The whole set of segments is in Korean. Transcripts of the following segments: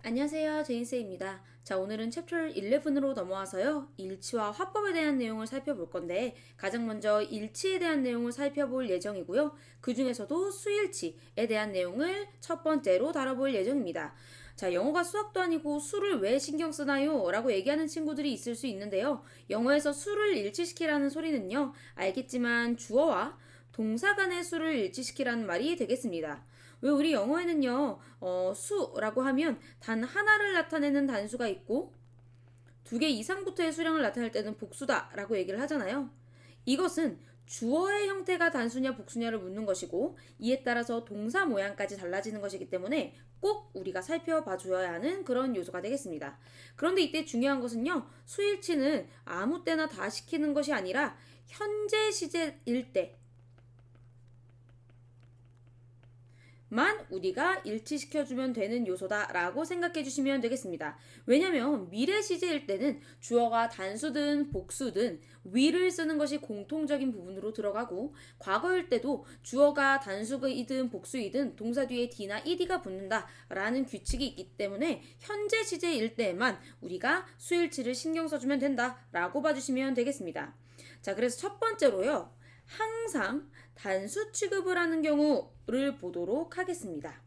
안녕하세요. 제인스입니다. 자, 오늘은 챕터 11으로 넘어와서요. 일치와 화법에 대한 내용을 살펴볼 건데 가장 먼저 일치에 대한 내용을 살펴볼 예정이고요. 그 중에서도 수일치에 대한 내용을 첫 번째로 다뤄볼 예정입니다. 자, 영어가 수학도 아니고 수를 왜 신경 쓰나요? 라고 얘기하는 친구들이 있을 수 있는데요. 영어에서 수를 일치시키라는 소리는요. 알겠지만 주어와 동사 간의 수를 일치시키라는 말이 되겠습니다. 왜 우리 영어에는요, 수라고 하면 단 하나를 나타내는 단수가 있고 두 개 이상부터의 수량을 나타낼 때는 복수다라고 얘기를 하잖아요. 이것은 주어의 형태가 단수냐 복수냐를 묻는 것이고 이에 따라서 동사 모양까지 달라지는 것이기 때문에 꼭 우리가 살펴봐 줘야 하는 그런 요소가 되겠습니다. 그런데 이때 중요한 것은요. 수일치는 아무 때나 다 시키는 것이 아니라 현재 시제일 때 만 우리가 일치시켜주면 되는 요소다라고 생각해 주시면 되겠습니다. 왜냐면 미래 시제일 때는 주어가 단수든 복수든 위를 쓰는 것이 공통적인 부분으로 들어가고 과거일 때도 주어가 단수이든 복수이든 동사 뒤에 d나 ed가 붙는다라는 규칙이 있기 때문에 현재 시제일 때만 우리가 수일치를 신경 써주면 된다라고 봐주시면 되겠습니다. 자, 그래서 첫 번째로요. 항상 단수 취급을 하는 경우를 보도록 하겠습니다.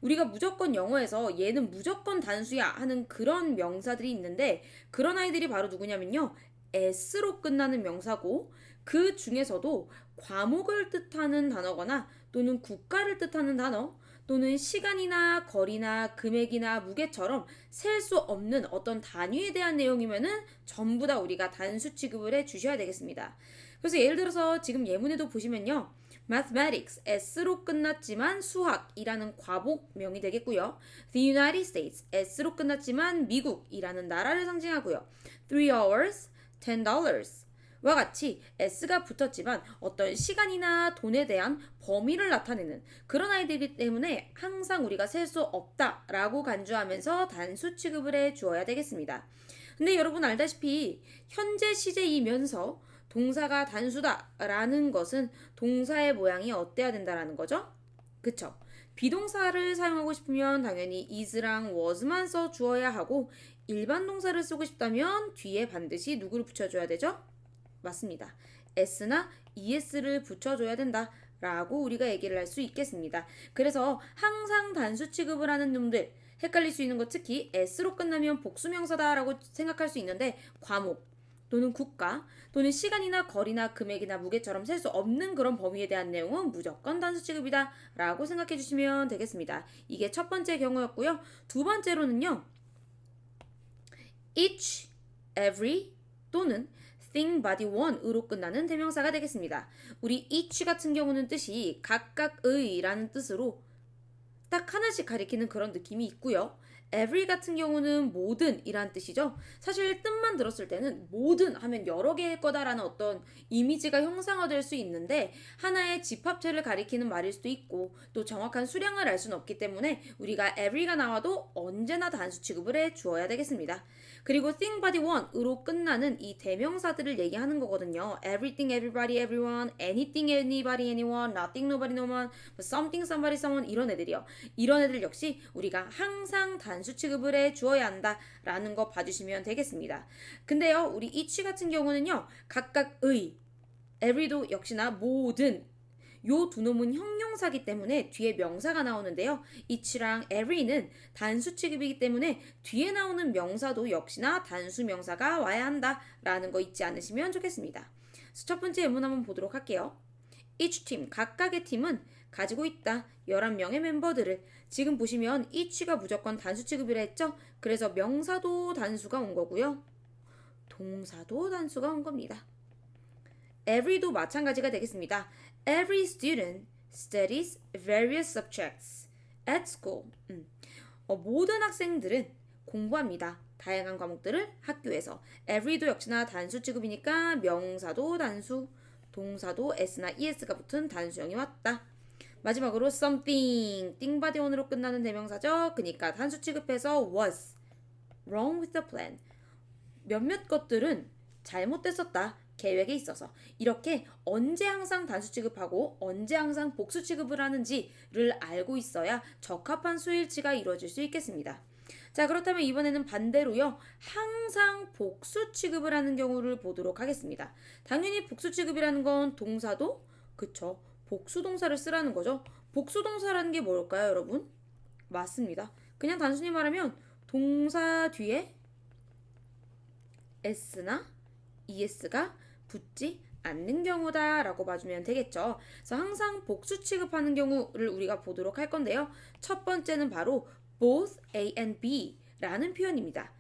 우리가 무조건 영어에서 얘는 무조건 단수야 하는 그런 명사들이 있는데 그런 아이들이 바로 누구냐면요. s로 끝나는 명사고 그 중에서도 과목을 뜻하는 단어거나 또는 국가를 뜻하는 단어 또는 시간이나 거리나 금액이나 무게처럼 셀 수 없는 어떤 단위에 대한 내용이면은 전부 다 우리가 단수 취급을 해 주셔야 되겠습니다. 그래서 예를 들어서 지금 예문에도 보시면요. mathematics, S로 끝났지만 수학이라는 과목명이 되겠고요. The United States, S로 끝났지만 미국이라는 나라를 상징하고요. 3 hours, $10. 와 같이 S가 붙었지만 어떤 시간이나 돈에 대한 범위를 나타내는 그런 아이들이기 때문에 항상 우리가 셀 수 없다라고 간주하면서 단수 취급을 해 주어야 되겠습니다. 근데 여러분 알다시피 현재 시제이면서 동사가 단수다라는 것은 동사의 모양이 어때야 된다라는 거죠? 그쵸? 비동사를 사용하고 싶으면 당연히 is랑 was만 써 주어야 하고 일반 동사를 쓰고 싶다면 뒤에 반드시 누구를 붙여줘야 되죠? 맞습니다. s나 es를 붙여줘야 된다. 라고 우리가 얘기를 할 수 있겠습니다. 그래서 항상 단수 취급을 하는 놈들 헷갈릴 수 있는 것 특히 s로 끝나면 복수명사다라고 생각할 수 있는데 과목 또는 국가 또는 시간이나 거리나 금액이나 무게처럼 셀 수 없는 그런 범위에 대한 내용은 무조건 단수 취급이다 라고 생각해 주시면 되겠습니다. 이게 첫 번째 경우였고요. 두 번째로는요. each, every 또는 thing, body, one으로 끝나는 대명사가 되겠습니다. 우리 each 같은 경우는 뜻이 각각의 라는 뜻으로 딱 하나씩 가리키는 그런 느낌이 있고요. every 같은 경우는 모든 이란 뜻이죠. 사실 뜻만 들었을 때는 모든 하면 여러 개일 거다라는 어떤 이미지가 형상화될 수 있는데 하나의 집합체를 가리키는 말일 수도 있고 또 정확한 수량을 알 수는 없기 때문에 우리가 every가 나와도 언제나 단수 취급을 해 주어야 되겠습니다. 그리고 thing, body, one으로 끝나는 이 대명사들을 얘기하는 거거든요. everything, everybody, everyone, anything, anybody, anyone, nothing, nobody, no one, something, somebody, someone 이런 애들이요. 이런 애들 역시 우리가 항상 단수 취급을 해 주어야 한다라는 거 봐주시면 되겠습니다. 근데요, 우리 each 같은 경우는요, 각각의, every도 역시나 모든, 요 두 놈은 형용사기 때문에 뒤에 명사가 나오는데요. each랑 every는 단수 취급이기 때문에 뒤에 나오는 명사도 역시나 단수 명사가 와야 한다라는 거 잊지 않으시면 좋겠습니다. 첫 번째 예문 한번 보도록 할게요. each 팀, 각각의 팀은 가지고 있다. 11명의 멤버들을. 지금 보시면 each가 무조건 단수 취급이라 했죠? 그래서 명사도 단수가 온 거고요. 동사도 단수가 온 겁니다. every도 마찬가지가 되겠습니다. Every student studies various subjects at school. 모든 학생들은 공부합니다. 다양한 과목들을 학교에서. every도 역시나 단수 취급이니까 명사도 단수, 동사도 s나 es가 붙은 단수형이 왔다. 마지막으로 something, 띵바디원으로 끝나는 대명사죠. 그러니까 단수 취급해서 was wrong with the plan. 몇몇 것들은 잘못됐었다. 계획에 있어서 이렇게 언제 항상 단수 취급하고 언제 항상 복수 취급을 하는지를 알고 있어야 적합한 수일치가 이루어질 수 있겠습니다. 자, 그렇다면 이번에는 반대로요. 항상 복수 취급을 하는 경우를 보도록 하겠습니다. 당연히 복수 취급이라는 건 동사도 그쵸. 복수 동사를 쓰라는 거죠. 복수 동사라는 게 뭘까요, 여러분? 맞습니다. 그냥 단순히 말하면 동사 뒤에 s나 es가 붙지 않는 경우다 라고 봐주면 되겠죠. 그래서 항상 복수 취급하는 경우를 우리가 보도록 할 건데요. 첫 번째는 바로 both A and B 라는 표현입니다.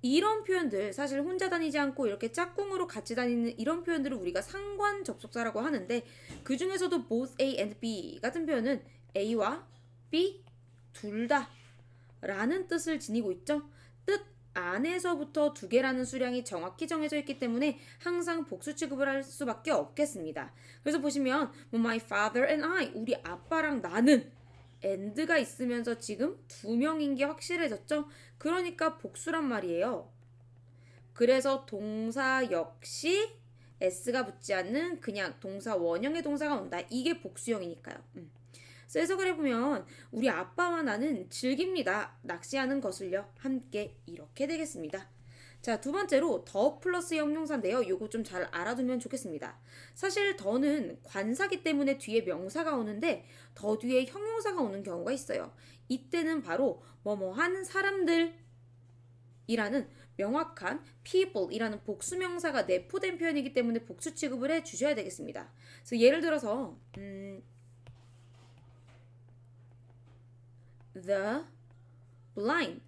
이런 표현들 사실 혼자 다니지 않고 이렇게 짝꿍으로 같이 다니는 이런 표현들을 우리가 상관 접속사라고 하는데 그 중에서도 both A and B 같은 표현은 A와 B 둘 다 라는 뜻을 지니고 있죠. 뜻 안에서부터 두 개라는 수량이 정확히 정해져 있기 때문에 항상 복수 취급을 할 수밖에 없겠습니다. 그래서 보시면 my father and I 우리 아빠랑 나는 and가 있으면서 지금 두 명인 게 확실해졌죠? 그러니까 복수란 말이에요. 그래서 동사 역시 s가 붙지 않는 그냥 동사 원형의 동사가 온다. 이게 복수형이니까요. 해석을 해보면 우리 아빠와 나는 즐깁니다. 낚시하는 것을요. 함께 이렇게 되겠습니다. 자, 두 번째로 더 플러스 형용사인데요. 요거 좀 잘 알아두면 좋겠습니다. 사실 더는 관사기 때문에 뒤에 명사가 오는데 더 뒤에 형용사가 오는 경우가 있어요. 이때는 바로 뭐뭐한 사람들 이라는 명확한 people이라는 복수명사가 내포된 표현이기 때문에 복수 취급을 해주셔야 되겠습니다. 그래서 예를 들어서 the blind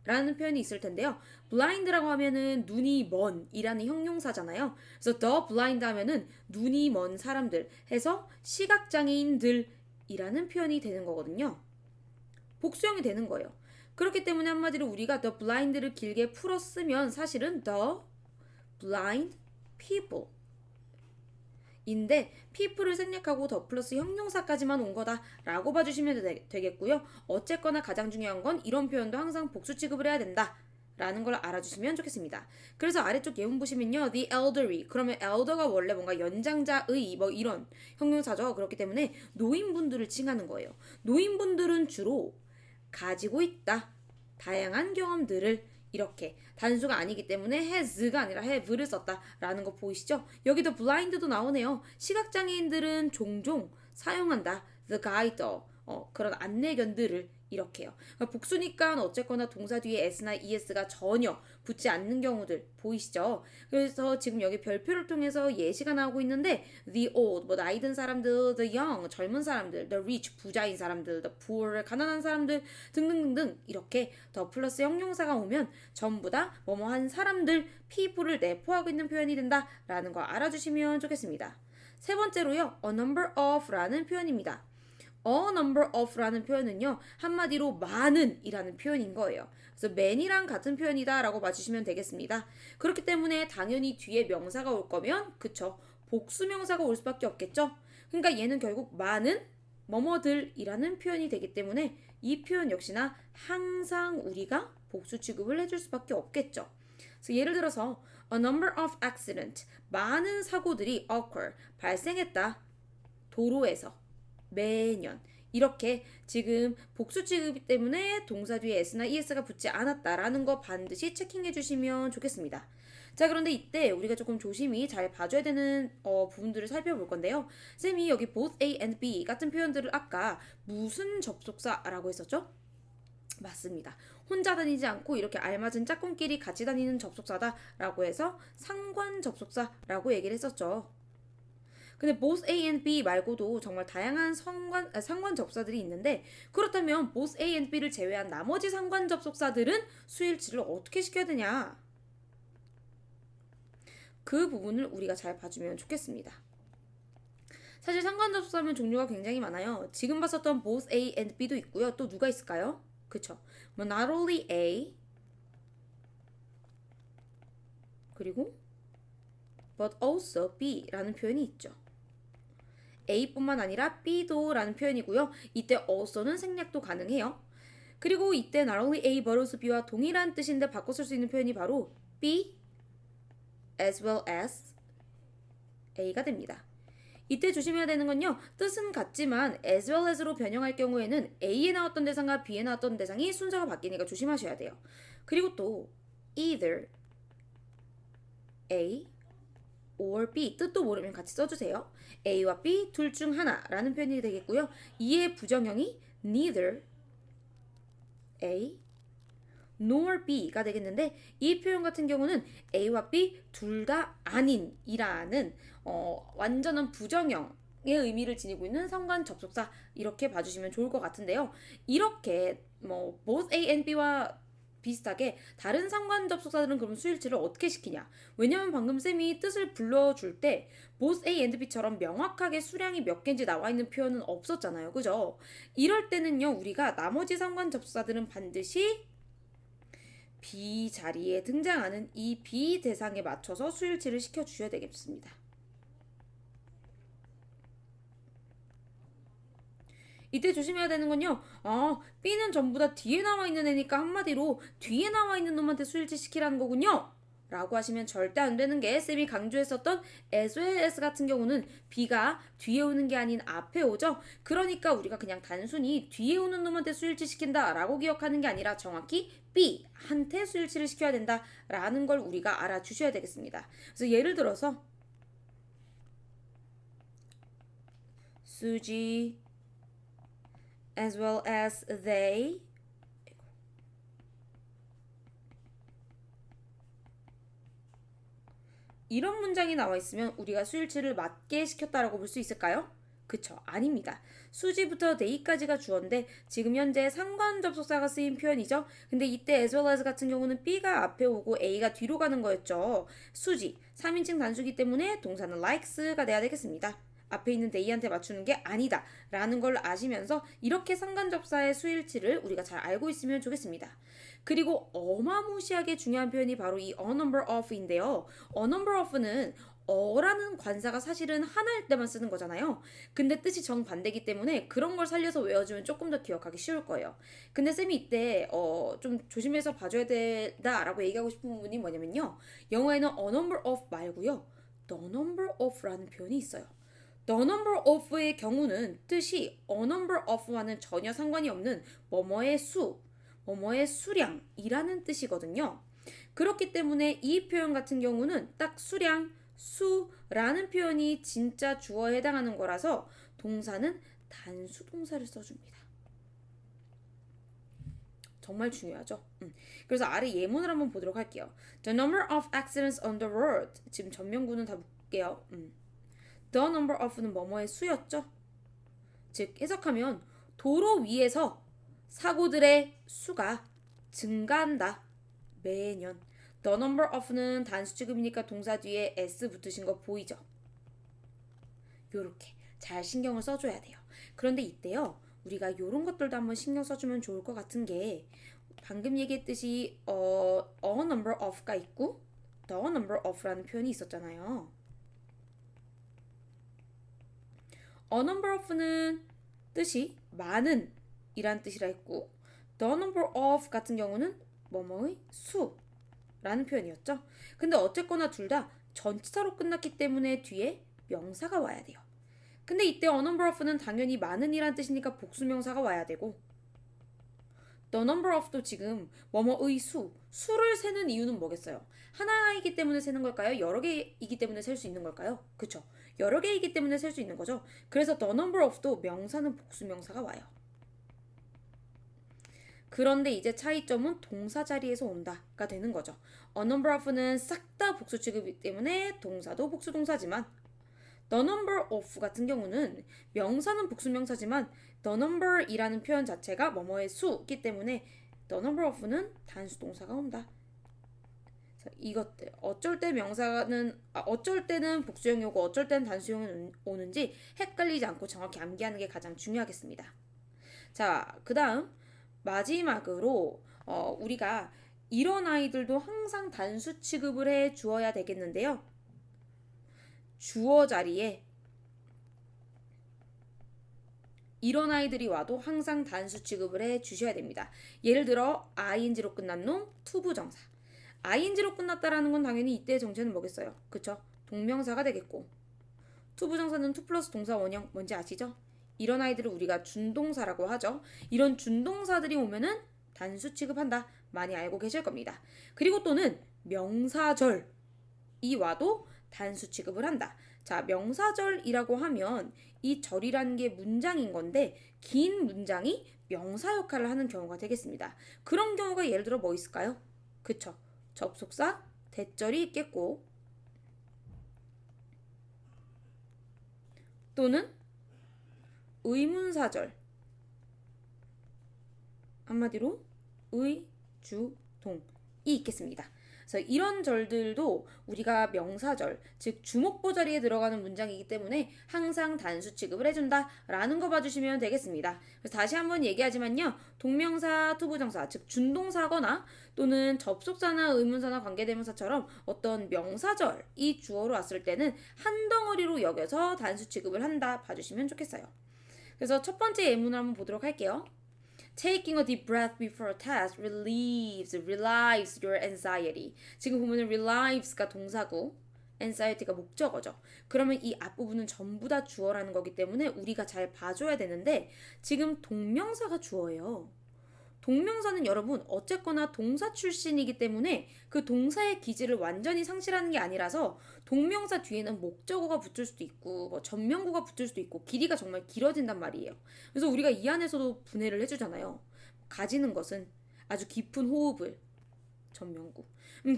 라는 표현이 있을 텐데요. blind라고 하면은 눈이 먼 이라는 형용사잖아요. 그래서 the blind 하면은 눈이 먼 사람들 해서 시각장애인들 이라는 표현이 되는 거거든요. 복수형이 되는 거예요. 그렇기 때문에 한마디로 우리가 the blind를 길게 풀어 쓰면 사실은 the blind people 인데 people을 생략하고 더 플러스 형용사까지만 온 거다라고 봐주시면 되겠고요. 어쨌거나 가장 중요한 건 이런 표현도 항상 복수 취급을 해야 된다. 라는 걸 알아주시면 좋겠습니다. 그래서 아래쪽 예문 보시면요. the elderly 그러면 elder가 원래 뭔가 연장자의 뭐 이런 형용사죠. 그렇기 때문에 노인분들을 칭하는 거예요. 노인분들은 주로 가지고 있다. 다양한 경험들을 이렇게 단수가 아니기 때문에 has가 아니라 have를 썼다라는 거 보이시죠? 여기도 blind도 나오네요. 시각장애인들은 종종 사용한다. the guide, 그런 안내견들을 이렇게요. 그러니까 복수니까 어쨌거나 동사 뒤에 s나 es가 전혀 붙지 않는 경우들 보이시죠? 그래서 지금 여기 별표를 통해서 예시가 나오고 있는데 the old, 뭐 나이 든 사람들, the young, 젊은 사람들, the rich, 부자인 사람들, the poor, 가난한 사람들 등등등등 이렇게 더 플러스 형용사가 오면 전부 다 뭐뭐한 사람들, people을 내포하고 있는 표현이 된다라는 거 알아주시면 좋겠습니다. 세 번째로요. a number of 라는 표현입니다. a number of라는 표현은요. 한마디로 많은 이라는 표현인 거예요. 그래서 many랑 같은 표현이다 라고 봐주시면 되겠습니다. 그렇기 때문에 당연히 뒤에 명사가 올 거면 그쵸. 복수명사가 올 수밖에 없겠죠. 그러니까 얘는 결국 많은 뭐뭐들이라는 표현이 되기 때문에 이 표현 역시나 항상 우리가 복수 취급을 해줄 수밖에 없겠죠. 그래서 예를 들어서 a number of accident 많은 사고들이 occur 발생했다. 도로에서 매년 이렇게 지금 복수 취급 때문에 동사 뒤에 s나 es가 붙지 않았다라는 거 반드시 체킹해 주시면 좋겠습니다. 자, 그런데 이때 우리가 조금 조심히 잘 봐줘야 되는 부분들을 살펴볼 건데요. 쌤이 여기 both A and B 같은 표현들을 아까 무슨 접속사라고 했었죠? 맞습니다. 혼자 다니지 않고 이렇게 알맞은 짝꿍끼리 같이 다니는 접속사다라고 해서 상관 접속사라고 얘기를 했었죠. 근데 both A and B 말고도 정말 다양한 상관 접사들이 있는데 그렇다면 both A and B를 제외한 나머지 상관 접속사들은 수일치를 어떻게 시켜야 되냐? 그 부분을 우리가 잘 봐주면 좋겠습니다. 사실 상관 접속사면 종류가 굉장히 많아요. 지금 봤었던 both A and B도 있고요. 또 누가 있을까요? 그쵸? 뭐 not only A 그리고 but also B라는 표현이 있죠. A뿐만 아니라 B도 라는 표현이고요. 이때 also는 생략도 가능해요. 그리고 이때 not only A but also B와 동일한 뜻인데 바꿔 쓸 수 있는 표현이 바로 B as well as A가 됩니다. 이때 조심해야 되는 건요. 뜻은 같지만 as well as로 변형할 경우에는 A에 나왔던 대상과 B에 나왔던 대상이 순서가 바뀌니까 조심하셔야 돼요. 그리고 또 either A or B 뜻도 모르면 같이 써주세요. A와 B 둘 중 하나라는 표현이 되겠고요. 이의 부정형이 neither A nor B가 되겠는데 이 표현 같은 경우는 A와 B 둘 다 아닌이라는 완전한 부정형의 의미를 지니고 있는 상관 접속사 이렇게 봐주시면 좋을 것 같은데요. 이렇게 both A and B와 비슷하게 다른 상관 접속사들은 그럼 수일치를 어떻게 시키냐? 왜냐면 방금 쌤이 뜻을 불러줄 때 both A and B처럼 명확하게 수량이 몇 개인지 나와 있는 표현은 없었잖아요. 그죠? 이럴 때는요. 우리가 나머지 상관 접속사들은 반드시 B 자리에 등장하는 이 B 대상에 맞춰서 수일치를 시켜주셔야 되겠습니다. 이때 조심해야 되는 건요. B는 전부 다 뒤에 나와 있는 애니까 한마디로 뒤에 나와 있는 놈한테 수일치 시키라는 거군요. 라고 하시면 절대 안 되는 게 쌤이 강조했었던 as well as 같은 경우는 B가 뒤에 오는 게 아닌 앞에 오죠. 그러니까 우리가 그냥 단순히 뒤에 오는 놈한테 수일치 시킨다 라고 기억하는 게 아니라 정확히 B한테 수일치를 시켜야 된다 라는 걸 우리가 알아주셔야 되겠습니다. 그래서 예를 들어서 수지 as well as they 이런 문장이 나와 있으면 우리가 수일치를 맞게 시켰다라고 볼 수 있을까요? 그쵸, 아닙니다. 수지부터 they까지가 주어인데 지금 현재 상관 접속사가 쓰인 표현이죠. 근데 이때 as well as 같은 경우는 B가 앞에 오고 A가 뒤로 가는 거였죠. 수지, 3인칭 단수기 때문에 동사는 likes가 돼야 되겠습니다. 앞에 있는 they한테 맞추는 게 아니다 라는 걸 아시면서 이렇게 상관접사의 수일치를 우리가 잘 알고 있으면 좋겠습니다. 그리고 어마무시하게 중요한 표현이 바로 이 a number of인데요. a number of는 어라는 관사가 사실은 하나일 때만 쓰는 거잖아요. 근데 뜻이 정반대이기 때문에 그런 걸 살려서 외워주면 조금 더 기억하기 쉬울 거예요. 근데 쌤이 이때 좀 조심해서 봐줘야 된다라고 얘기하고 싶은 부분이 뭐냐면요. 영어에는 a number of 말고요. the number of라는 표현이 있어요. The number of의 경우는 뜻이 a number of와는 전혀 상관이 없는 뭐뭐의 수, 뭐뭐의 수량이라는 뜻이거든요. 그렇기 때문에 이 표현 같은 경우는 딱 수량, 수라는 표현이 진짜 주어에 해당하는 거라서 동사는 단수 동사를 써줍니다. 정말 중요하죠. 그래서 아래 예문을 한번 보도록 할게요. The number of accidents on the road. 지금 전면구는 다 볼게요. The number of는 뭐뭐의 수였죠. 즉 해석하면 도로 위에서 사고들의 수가 증가한다. 매년. The number of는 단수 취급이니까 동사 뒤에 s 붙으신 거 보이죠? 요렇게 잘 신경을 써줘야 돼요. 그런데 이때요. 우리가 요런 것들도 한번 신경 써주면 좋을 것 같은 게 방금 얘기했듯이 a number of가 있고 the number of라는 표현이 있었잖아요. A number of는 뜻이 많은 이란 뜻이라 했고 the number of 같은 경우는 뭐뭐의 수라는 표현이었죠. 근데 어쨌거나 둘 다 전치사로 끝났기 때문에 뒤에 명사가 와야 돼요. 근데 이때 a number of는 당연히 많은 이란 뜻이니까 복수명사가 와야 되고 the number of도 지금 뭐뭐의 수를 세는 이유는 뭐겠어요? 하나이기 때문에 세는 걸까요? 여러 개이기 때문에 셀 수 있는 걸까요? 그쵸? 여러 개이기 때문에 셀 수 있는 거죠. 그래서 the number of도 명사는 복수명사가 와요. 그런데 이제 차이점은 동사 자리에서 온다가 되는 거죠. A number of는 싹 다 복수 취급이기 때문에 동사도 복수 동사지만 the number of 같은 경우는 명사는 복수명사지만 the number이라는 표현 자체가 뭐뭐의 수이기 때문에 the number of는 단수 동사가 온다. 이것들 어쩔 때 명사는 어쩔 때는 복수형이 오고 어쩔 때는 단수형이 오는지 헷갈리지 않고 정확히 암기하는 게 가장 중요하겠습니다. 자, 그 다음 마지막으로 우리가 이런 아이들도 항상 단수 취급을 해 주어야 되겠는데요. 주어 자리에 이런 아이들이 와도 항상 단수 취급을 해 주셔야 됩니다. 예를 들어 ing로 끝난 놈 투부정사. ing로 끝났다라는 건 당연히 이때의 정체는 뭐겠어요? 그쵸? 동명사가 되겠고 투부정사는 투 플러스 동사 원형 뭔지 아시죠? 이런 아이들을 우리가 준동사라고 하죠. 이런 준동사들이 오면은 단수 취급한다. 많이 알고 계실 겁니다. 그리고 또는 명사절이 와도 단수 취급을 한다. 자, 명사절이라고 하면 이 절이라는 게 문장인 건데 긴 문장이 명사 역할을 하는 경우가 되겠습니다. 그런 경우가 예를 들어 뭐 있을까요? 그쵸. 접속사, 대절이 있겠고 또는 의문사절 한마디로 의, 주, 동이 있겠습니다. 그래서 이런 절들도 우리가 명사절, 즉 주목보 자리에 들어가는 문장이기 때문에 항상 단수 취급을 해준다라는 거 봐주시면 되겠습니다. 그래서 다시 한번 얘기하지만요. 동명사, 투부정사, 즉 준동사거나 또는 접속사나 의문사나 관계대명사처럼 어떤 명사절이 주어로 왔을 때는 한 덩어리로 여겨서 단수 취급을 한다 봐주시면 좋겠어요. 그래서 첫 번째 예문을 한번 보도록 할게요. Taking a deep breath before a test relieves your anxiety. 지금 보면은 relieves가 동사고 anxiety가 목적어죠. 그러면 이 앞부분은 전부 다 주어라는 거기 때문에 우리가 잘 봐줘야 되는데 지금 동명사가 주어예요. 동명사는 여러분 어쨌거나 동사 출신이기 때문에 그 동사의 기질을 완전히 상실하는 게 아니라서 동명사 뒤에는 목적어가 붙을 수도 있고 뭐 전명구가 붙을 수도 있고 길이가 정말 길어진단 말이에요. 그래서 우리가 이 안에서도 분해를 해주잖아요. 가지는 것은 아주 깊은 호흡을 전명구.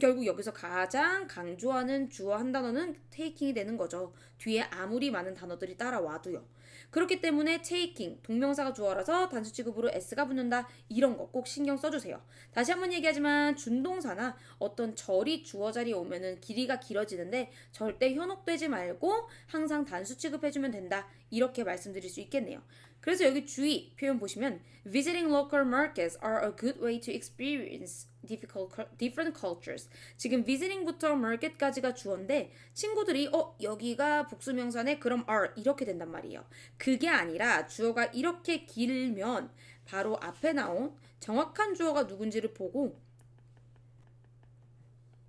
결국 여기서 가장 강조하는 주어 한 단어는 taking이 되는 거죠. 뒤에 아무리 많은 단어들이 따라와도요. 그렇기 때문에 taking, 동명사가 주어라서 단수 취급으로 s가 붙는다. 이런 거 꼭 신경 써주세요. 다시 한번 얘기하지만 준동사나 어떤 절이 주어 자리에 오면은 길이가 길어지는데 절대 현혹되지 말고 항상 단수 취급해주면 된다. 이렇게 말씀드릴 수 있겠네요. 그래서 여기 주의 표현 보시면 Visiting local markets are a good way to experience different cultures. 지금 visiting부터 market까지가 주어인데 친구들이 여기가 복수명사네 그럼 are 이렇게 된단 말이에요. 그게 아니라 주어가 이렇게 길면 바로 앞에 나온 정확한 주어가 누군지를 보고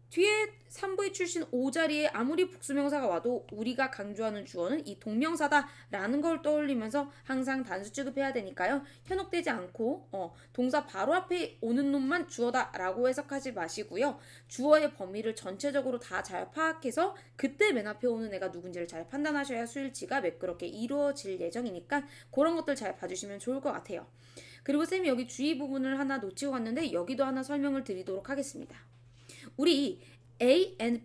뒤에 3부의 출신 O 자리에 아무리 복수명사가 와도 우리가 강조하는 주어는 이 동명사다라는 걸 떠올리면서 항상 단수 취급해야 되니까요. 현혹되지 않고 동사 바로 앞에 오는 놈만 주어다라고 해석하지 마시고요. 주어의 범위를 전체적으로 다 잘 파악해서 그때 맨 앞에 오는 애가 누군지를 잘 판단하셔야 수일치가 매끄럽게 이루어질 예정이니까 그런 것들 잘 봐주시면 좋을 것 같아요. 그리고 쌤이 여기 주의 부분을 하나 놓치고 갔는데 여기도 하나 설명을 드리도록 하겠습니다. 우리 A and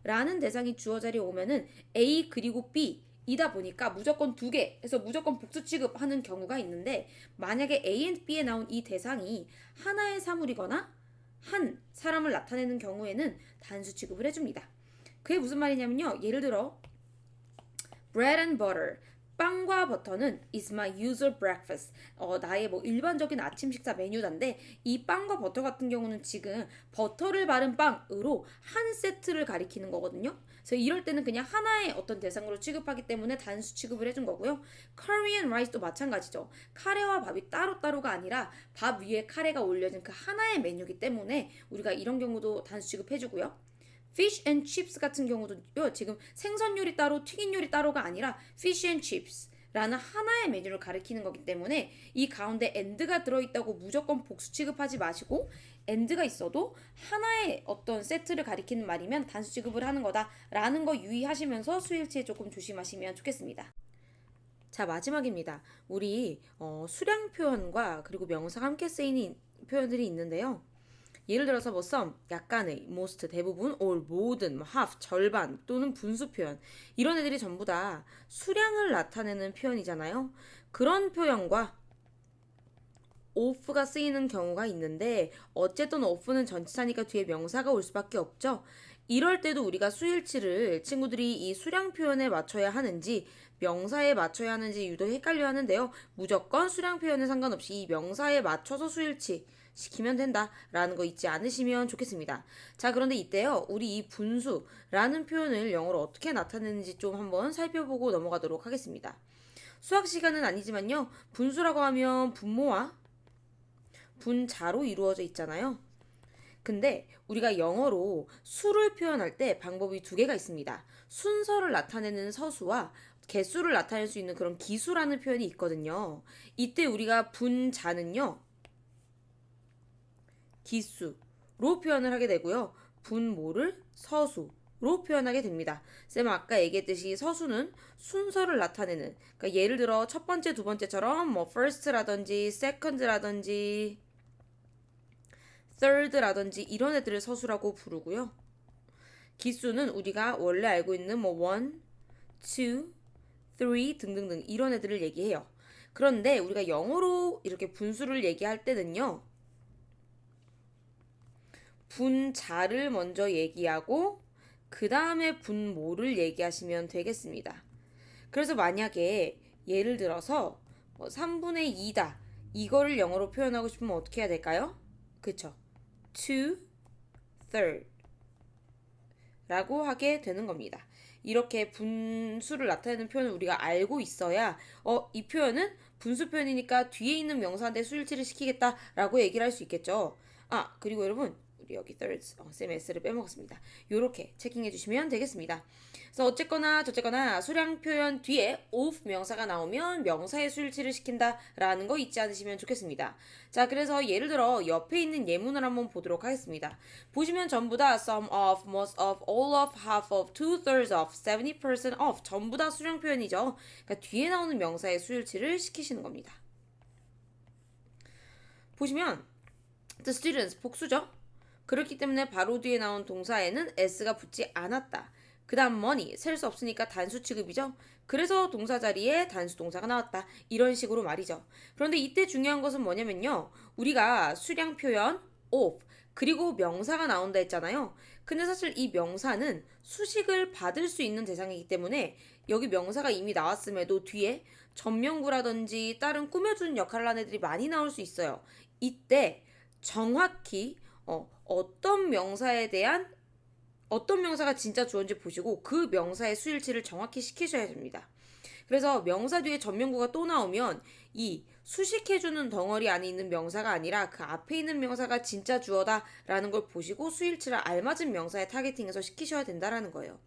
B라는 대상이 주어 자리에 오면은 A 그리고 B 이다 보니까 무조건 두 개 해서 무조건 복수 취급하는 경우가 있는데 만약에 A and B에 나온 이 대상이 하나의 사물이거나 한 사람을 나타내는 경우에는 단수 취급을 해줍니다. 그게 무슨 말이냐면요. 예를 들어 bread and butter 빵과 버터는 is my usual breakfast. 나의 뭐 일반적인 아침 식사 메뉴단데 이 빵과 버터 같은 경우는 지금 버터를 바른 빵으로 한 세트를 가리키는 거거든요. 그래서 이럴 때는 그냥 하나의 어떤 대상으로 취급하기 때문에 단수 취급을 해준 거고요. curry and rice도 마찬가지죠. 카레와 밥이 따로따로가 아니라 밥 위에 카레가 올려진 그 하나의 메뉴이기 때문에 우리가 이런 경우도 단수 취급해주고요. fish and chips 같은 경우도요. 지금 생선 요리 따로 튀긴 요리 따로가 아니라 fish and chips 라는 하나의 메뉴를 가리키는 거기 때문에 이 가운데 and가 들어있다고 무조건 복수 취급하지 마시고 and가 있어도 하나의 어떤 세트를 가리키는 말이면 단수 취급을 하는 거다라는 거 유의하시면서 수일치에 조금 조심하시면 좋겠습니다. 자, 마지막입니다. 우리 수량 표현과 그리고 명사가 함께 쓰이는 표현들이 있는데요. 예를 들어서 뭐 some, 약간의, most, 대부분, all, 모든, half, 절반 또는 분수 표현 이런 애들이 전부 다 수량을 나타내는 표현이잖아요. 그런 표현과 of가 쓰이는 경우가 있는데 어쨌든 of는 전치사니까 뒤에 명사가 올 수밖에 없죠. 이럴 때도 우리가 수일치를 친구들이 이 수량 표현에 맞춰야 하는지 명사에 맞춰야 하는지 유독 헷갈려 하는데요. 무조건 수량 표현에 상관없이 이 명사에 맞춰서 수일치 시키면 된다라는 거 잊지 않으시면 좋겠습니다. 자, 그런데 이때요. 우리 이 분수라는 표현을 영어로 어떻게 나타내는지 좀 한번 살펴보고 넘어가도록 하겠습니다. 수학 시간은 아니지만요. 분수라고 하면 분모와 분자로 이루어져 있잖아요. 근데 우리가 영어로 수를 표현할 때 방법이 두 개가 있습니다. 순서를 나타내는 서수와 개수를 나타낼 수 있는 그런 기수라는 표현이 있거든요. 이때 우리가 분자는요, 기수로 표현을 하게 되고요. 분모를 서수로 표현하게 됩니다. 쌤 아까 얘기했듯이 서수는 순서를 나타내는, 그러니까 예를 들어 첫 번째, 두 번째처럼 뭐 first라든지 second라든지 third라든지 이런 애들을 서수라고 부르고요. 기수는 우리가 원래 알고 있는 뭐 one, two, three 등등등 이런 애들을 얘기해요. 그런데 우리가 영어로 이렇게 분수를 얘기할 때는요. 분자를 먼저 얘기하고 그 다음에 분모를 얘기하시면 되겠습니다. 그래서 만약에 예를 들어서 3분의 2다 이거를 영어로 표현하고 싶으면 어떻게 해야 될까요? 그쵸? 2 third 라고 하게 되는 겁니다. 이렇게 분수를 나타내는 표현을 우리가 알고 있어야 이 표현은 분수 표현이니까 뒤에 있는 명사한테 수일치를 시키겠다 라고 얘기를 할 수 있겠죠. 그리고 여러분 우리 여기 thirds 쌤 s를 빼먹었습니다. 요렇게 체킹해 주시면 되겠습니다. 그래서 어쨌거나 저쨌거나 수량 표현 뒤에 of 명사가 나오면 명사의 수일치를 시킨다 라는 거 잊지 않으시면 좋겠습니다. 자, 그래서 예를 들어 옆에 있는 예문을 한번 보도록 하겠습니다. 보시면 전부 다 some of, most of, all of, half of, two thirds of, 70% of 전부 다 수량 표현이죠. 그러니까 뒤에 나오는 명사의 수일치를 시키시는 겁니다. 보시면 the students 복수죠. 그렇기 때문에 바로 뒤에 나온 동사에는 s가 붙지 않았다. 그 다음 money, 셀 수 없으니까 단수 취급이죠. 그래서 동사 자리에 단수 동사가 나왔다. 이런 식으로 말이죠. 그런데 이때 중요한 것은 뭐냐면요. 우리가 수량 표현 of 그리고 명사가 나온다 했잖아요. 근데 사실 이 명사는 수식을 받을 수 있는 대상이기 때문에 여기 명사가 이미 나왔음에도 뒤에 전명구라든지 다른 꾸며주는 역할을 하는 애들이 많이 나올 수 있어요. 이때 정확히 어떤 명사가 진짜 주어인지 보시고 그 명사의 수일치를 정확히 시키셔야 됩니다. 그래서 명사 뒤에 전명구가 또 나오면 이 수식해주는 덩어리 안에 있는 명사가 아니라 그 앞에 있는 명사가 진짜 주어다라는 걸 보시고 수일치를 알맞은 명사에 타겟팅해서 시키셔야 된다라는 거예요.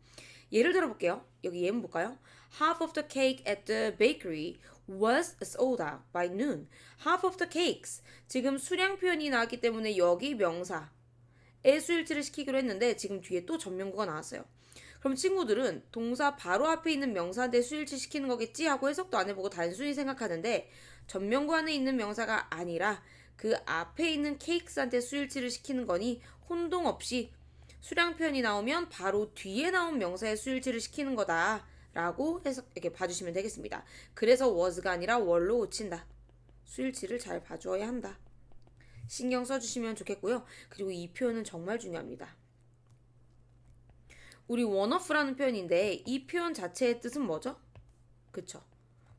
예를 들어 볼게요. 여기 예문 볼까요? Half of the cake at the bakery was sold out by noon. Half of the cakes. 지금 수량 표현이 나왔기 때문에 여기 명사의 수일치를 시키기로 했는데 지금 뒤에 또 전명구가 나왔어요. 그럼 친구들은 동사 바로 앞에 있는 명사한테 수일치 시키는 거겠지 하고 해석도 안 해보고 단순히 생각하는데 전명구 안에 있는 명사가 아니라 그 앞에 있는 cakes한테 수일치를 시키는 거니 혼동 없이 수량 표현이 나오면 바로 뒤에 나온 명사의 수일치를 시키는 거다라고 해석 이렇게 봐주시면 되겠습니다. 그래서 was가 아니라 were로 고친다. 수일치를 잘 봐주어야 한다. 신경 써주시면 좋겠고요. 그리고 이 표현은 정말 중요합니다. 우리 one-off라는 표현인데 이 표현 자체의 뜻은 뭐죠? 그쵸?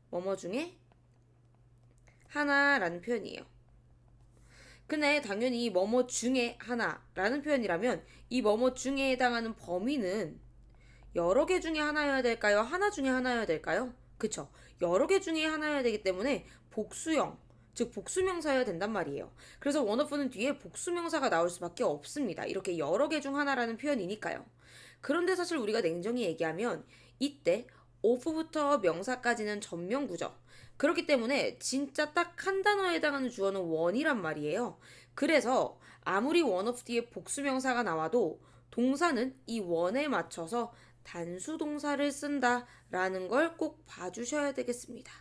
뭐뭐 중에 하나라는 표현이에요. 근데 당연히 뭐뭐 중에 하나라는 표현이라면 이 뭐뭐 중에 해당하는 범위는 여러 개 중에 하나여야 될까요? 하나 중에 하나여야 될까요? 그쵸? 여러 개 중에 하나여야 되기 때문에 복수형, 즉 복수명사여야 된단 말이에요. 그래서 원어프는 뒤에 복수명사가 나올 수밖에 없습니다. 이렇게 여러 개 중 하나라는 표현이니까요. 그런데 사실 우리가 냉정히 얘기하면 이때 of부터 명사까지는 전명구죠. 그렇기 때문에 진짜 딱 한 단어에 해당하는 주어는 one이란 말이에요. 그래서 아무리 one of 뒤에 복수명사가 나와도 동사는 이 one에 맞춰서 단수 동사를 쓴다라는 걸 꼭 봐주셔야 되겠습니다.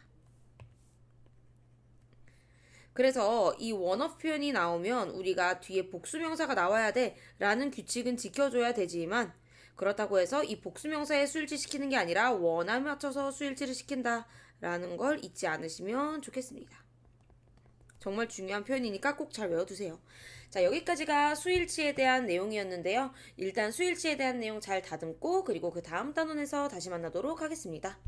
그래서 이 one-off 표현이 나오면 우리가 뒤에 복수명사가 나와야 돼 라는 규칙은 지켜줘야 되지만 그렇다고 해서 이 복수명사에 수일치 시키는 게 아니라 one에 맞춰서 수일치를 시킨다 라는 걸 잊지 않으시면 좋겠습니다. 정말 중요한 표현이니까 꼭 잘 외워두세요. 자, 여기까지가 수일치에 대한 내용이었는데요. 일단 수일치에 대한 내용 잘 다듬고 그리고 그 다음 단원에서 다시 만나도록 하겠습니다.